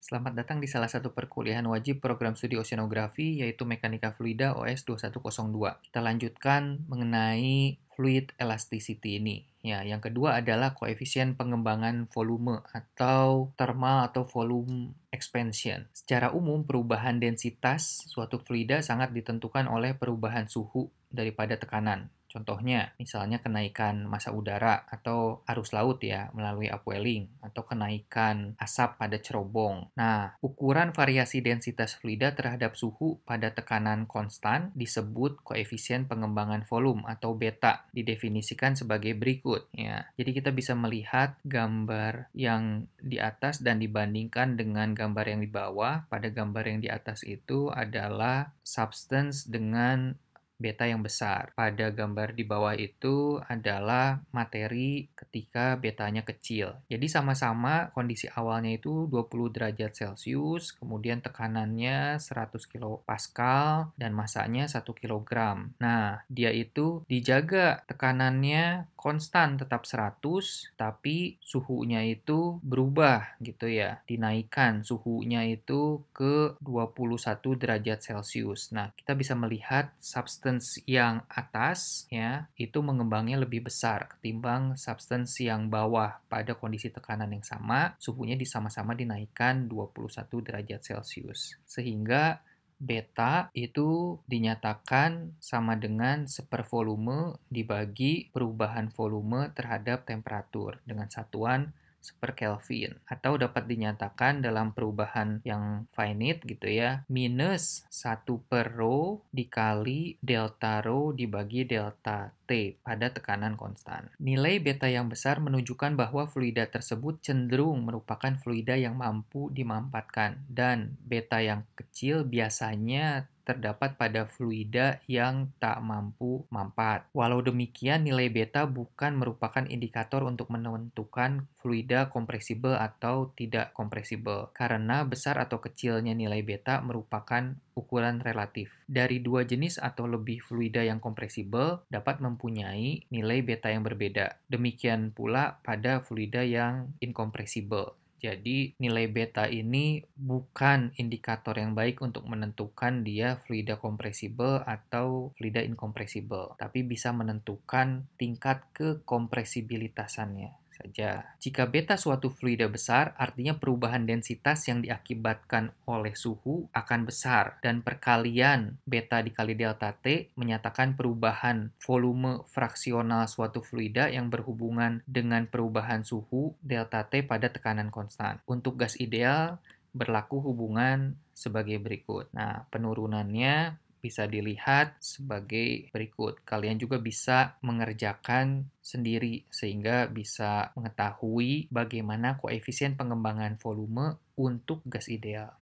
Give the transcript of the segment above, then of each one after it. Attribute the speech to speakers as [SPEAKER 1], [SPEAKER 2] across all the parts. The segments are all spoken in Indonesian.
[SPEAKER 1] Selamat datang di salah satu perkuliahan wajib program studi oceanografi, yaitu Mekanika Fluida OS 2102. Kita lanjutkan mengenai fluid elasticity ini. Ya, yang kedua adalah koefisien pengembangan volume atau thermal atau volume expansion. Secara umum, perubahan densitas suatu fluida sangat ditentukan oleh perubahan suhu daripada tekanan. Contohnya, misalnya kenaikan massa udara atau arus laut ya melalui upwelling atau kenaikan asap pada cerobong. Nah, ukuran variasi densitas fluida terhadap suhu pada tekanan konstan disebut koefisien pengembangan volume atau beta, didefinisikan sebagai berikut ya. Jadi kita bisa melihat gambar yang di atas dan dibandingkan dengan gambar yang di bawah. Pada gambar yang di atas itu adalah substance dengan beta yang besar. Pada gambar di bawah itu adalah materi ketika betanya kecil. Jadi sama-sama kondisi awalnya itu 20 derajat Celcius, kemudian tekanannya 100 kilopascal dan massanya 1 kilogram. Nah, dia itu dijaga tekanannya konstan tetap 100, tapi suhunya itu berubah gitu ya. Dinaikkan suhunya itu ke 21 derajat Celcius. Nah, kita bisa melihat substance yang atas ya itu mengembangnya lebih besar ketimbang substance yang bawah. Pada kondisi tekanan yang sama, suhunya sama-sama dinaikkan 21 derajat Celcius. Sehingga beta itu dinyatakan sama dengan sepervolume dibagi perubahan volume terhadap temperatur dengan satuan per Kelvin, atau dapat dinyatakan dalam perubahan yang finite gitu ya, minus 1 per rho dikali delta rho dibagi delta T pada tekanan konstan. Nilai beta yang besar menunjukkan bahwa fluida tersebut cenderung merupakan fluida yang mampu dimampatkan, dan beta yang kecil biasanya terdapat pada fluida yang tak mampu mampat. Walau demikian, nilai beta bukan merupakan indikator untuk menentukan fluida kompresibel atau tidak kompresibel, karena besar atau kecilnya nilai beta merupakan ukuran relatif. Dari dua jenis atau lebih fluida yang kompresibel dapat mempunyai nilai beta yang berbeda. Demikian pula pada fluida yang inkompresibel. Jadi, nilai beta ini bukan indikator yang baik untuk menentukan dia fluida kompresibel atau fluida inkompresibel, tapi bisa menentukan tingkat kekompresibilitasannya saja. Jika beta suatu fluida besar, artinya perubahan densitas yang diakibatkan oleh suhu akan besar, dan perkalian beta dikali delta T menyatakan perubahan volume fraksional suatu fluida yang berhubungan dengan perubahan suhu delta T pada tekanan konstan. Untuk gas ideal, berlaku hubungan sebagai berikut. Nah, penurunannya bisa dilihat sebagai berikut. Kalian juga bisa mengerjakan sendiri sehingga bisa mengetahui bagaimana koefisien pengembangan volume untuk gas ideal.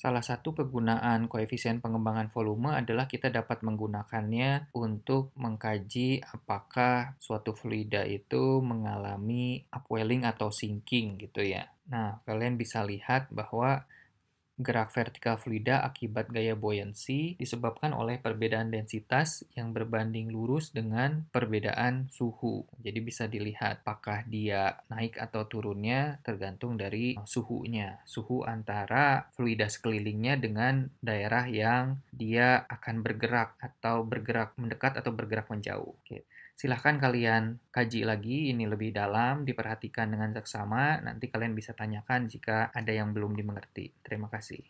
[SPEAKER 1] Salah satu kegunaan koefisien pengembangan volume adalah kita dapat menggunakannya untuk mengkaji apakah suatu fluida itu mengalami upwelling atau sinking gitu ya. Nah, kalian bisa lihat bahwa gerak vertikal fluida akibat gaya buoyancy disebabkan oleh perbedaan densitas yang berbanding lurus dengan perbedaan suhu. Jadi bisa dilihat apakah dia naik atau turunnya tergantung dari suhunya. Suhu antara fluida sekelilingnya dengan daerah yang dia akan bergerak atau bergerak mendekat atau bergerak menjauh. Oke. Silahkan kalian kaji lagi ini lebih dalam, diperhatikan dengan seksama. Nanti kalian bisa tanyakan jika ada yang belum dimengerti. Terima kasih.